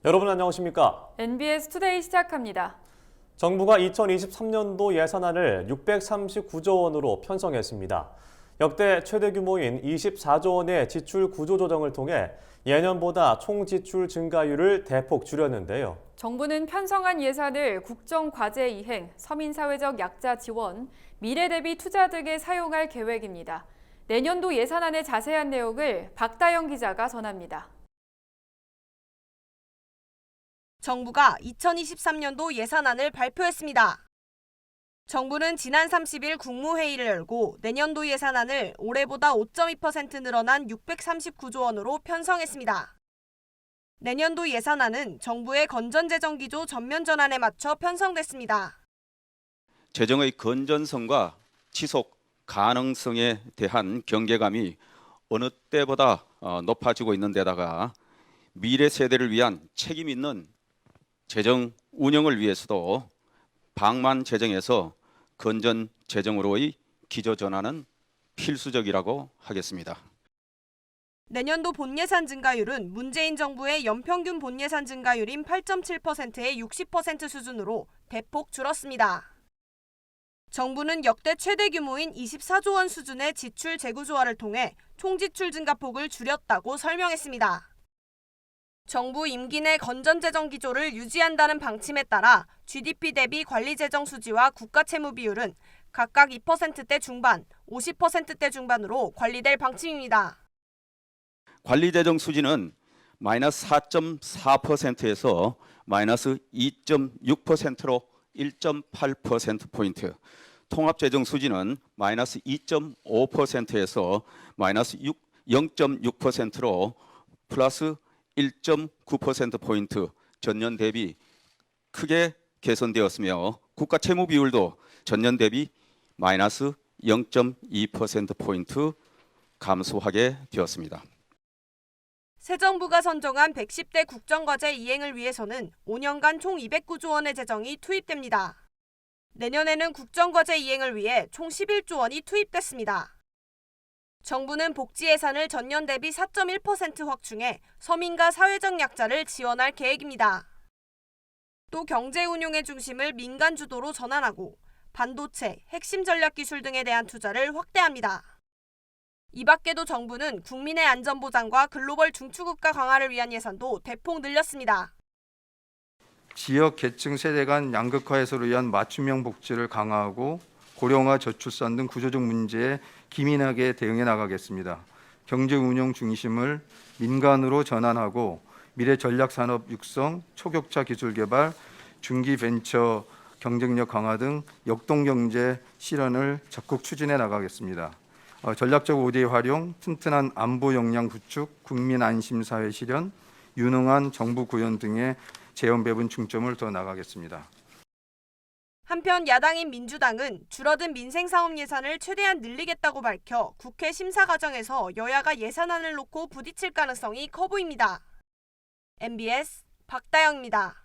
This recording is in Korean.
여러분 안녕하십니까? NBS 투데이 시작합니다. 정부가 2023년도 예산안을 639조 원으로 편성했습니다. 역대 최대 규모인 24조 원의 지출 구조 조정을 통해 예년보다 총 지출 증가율을 대폭 줄였는데요. 정부는 편성한 예산을 국정과제 이행, 서민사회적 약자 지원, 미래 대비 투자 등에 사용할 계획입니다. 내년도 예산안의 자세한 내용을 박다영 기자가 전합니다. 정부가 2023년도 예산안을 발표했습니다. 정부는 지난 30일 국무회의를 열고 내년도 예산안을 올해보다 5.2% 늘어난 639조 원으로 편성했습니다. 내년도 예산안은 정부의 건전재정기조 전면 전환에 맞춰 편성됐습니다. 재정의 건전성과 지속 가능성에 대한 경계감이 어느 때보다 높아지고 있는 데다가 미래 세대를 위한 책임 있는 재정 운영을 위해서도 방만 재정에서 건전 재정으로의 기조 전환은 필수적이라고 하겠습니다. 내년도 본예산 증가율은 문재인 정부의 연평균 본예산 증가율인 8.7%의 60% 수준으로 대폭 줄었습니다. 정부는 역대 최대 규모인 24조 원 수준의 지출 재구조화를 통해 총지출 증가폭을 줄였다고 설명했습니다. 정부 임기 내 건전재정 기조를 유지한다는 방침에 따라 GDP 대비 관리재정 수지와 국가채무 비율은 각각 2%대 중반, 50%대 중반으로 관리될 방침입니다. 관리재정 수지는 마이너스 4.4%에서 마이너스 2.6%로 1.8%포인트, 통합재정 수지는 마이너스 2.5%에서 마이너스 0.6%로 플러스 1.9%포인트 전년 대비 크게 개선되었으며 국가 채무 비율도 전년 대비 마이너스 0.2%포인트 감소하게 되었습니다. 새 정부가 선정한 110대 국정과제 이행을 위해서는 5년간 총 209조 원의 재정이 투입됩니다. 내년에는 국정과제 이행을 위해 총 11조 원이 투입됐습니다. 정부는 복지 예산을 전년 대비 4.1% 확충해 서민과 사회적 약자를 지원할 계획입니다. 또 경제 운용의 중심을 민간 주도로 전환하고 반도체, 핵심 전략 기술 등에 대한 투자를 확대합니다. 이 밖에도 정부는 국민의 안전보장과 글로벌 중추국가 강화를 위한 예산도 대폭 늘렸습니다. 지역 계층 세대 간 양극화 해소를 위한 맞춤형 복지를 강화하고 고령화 저출산 등 구조적 문제에 기민하게 대응해 나가겠습니다. 경제 운용 중심을 민간으로 전환하고 미래 전략 산업 육성, 초격차 기술 개발, 중기 벤처 경쟁력 강화 등 역동 경제 실현을 적극 추진해 나가겠습니다. 전략적 ODA 활용, 튼튼한 안보 역량 구축, 국민 안심 사회 실현, 유능한 정부 구현 등의 재원 배분 중점을 더 나가겠습니다. 한편 야당인 민주당은 줄어든 민생사업 예산을 최대한 늘리겠다고 밝혀 국회 심사 과정에서 여야가 예산안을 놓고 부딪힐 가능성이 커 보입니다. MBS 박다영입니다.